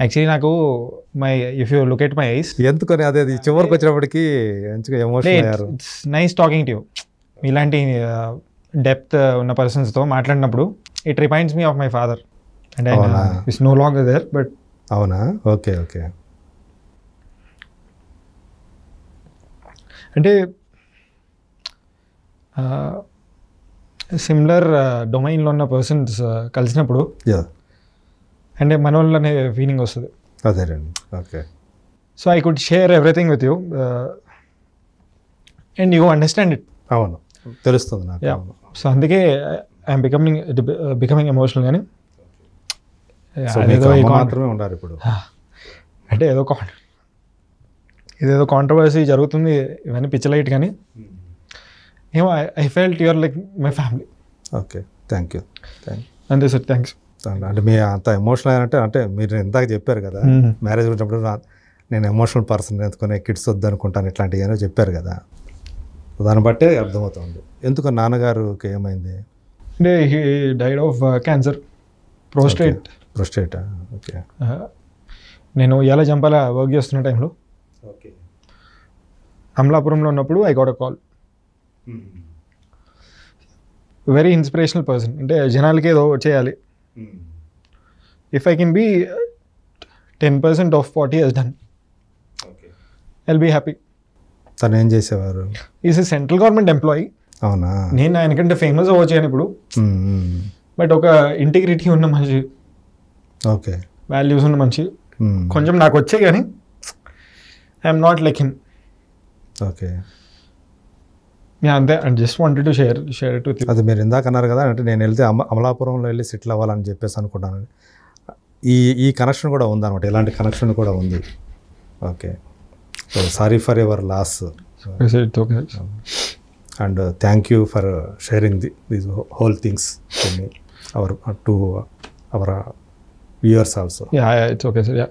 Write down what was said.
Actually నాకు if you look at my eyes, ఎందుకని అదే చివరికి వచ్చినప్పటికి మంచిగా ఎమోషనల్ అయ్యారు. It's nice talking to you. ఇలాంటి డెప్త్ ఉన్న పర్సన్స్తో మాట్లాడినప్పుడు it reminds me of my father and it's no longer there. But అవునా, ఓకే ఓకే. అంటే సిమిలర్ డొమైన్లో ఉన్న పర్సన్స్ కలిసినప్పుడు అంటే మన వాళ్ళు అనే ఫీలింగ్ వస్తుంది. అదేనండి, okay. So I could share everything with you and you understand it. అవును, తెలుస్తుంది నాకు. సో అందుకే ఐఎమ్ బికమింగ్ ఎమోషనల్. కానీ మాత్రమే ఉండాలి ఇప్పుడు. అంటే ఇదేదో కాంట్రవర్సీ జరుగుతుంది, ఇవన్నీ పిచ్చలైట్. కానీ ఏమో I felt your like my family. Okay, thank you. అంతే సార్, థ్యాంక్స్. అంటే మీ అంత ఎమోషనల్ అంటే మీరు ఇందాక చెప్పారు కదా, మ్యారేజ్ గురించినప్పుడు నేను ఎమోషనల్ పర్సన్ ఎందుకునే కిడ్స్ వద్దు అనుకుంటాను ఇట్లాంటివి ఏమో చెప్పారు కదా, దాన్ని బట్టే అర్థమవుతుంది. ఎందుకు నాన్నగారికి ఏమైంది? అంటే he died of cancer, prostate. Okay. నేను ఎలా జంపాల వర్క్ చేస్తున్న టైంలో అమలాపురంలో ఉన్నప్పుడు I got a call. Very inspirational person. అంటే జనాలకి ఏదో చేయాలి. If I can be 10% of what he has done, I'll be happy. తను ఏం చేసేవారు? Is a central government employee. అవునా? నేను ఆయనకంటే ఫేమస్ అవ్వచ్చాను ఇప్పుడు, బట్ ఒక ఇంటిగ్రిటీ ఉన్న మనిషి, ఓకే, వాల్యూస్ ఉన్న మనిషి. కొంచెం నాకు వచ్చే కానీ I'm not like him. Okay, అంతే. And just wanted to share it with you. అది మీరు ఇందాక అన్నారు కదా, అంటే నేను వెళ్తే అమలాపురంలో వెళ్ళి సెటిల్ అవ్వాలని చెప్పేసి అనుకుంటాను. ఈ కనెక్షన్ కూడా ఉందన్నమాట, ఇలాంటి కనెక్షన్ కూడా ఉంది. Okay, so sorry for your loss and thank you for sharing these whole things to our viewers also. It's okay sir.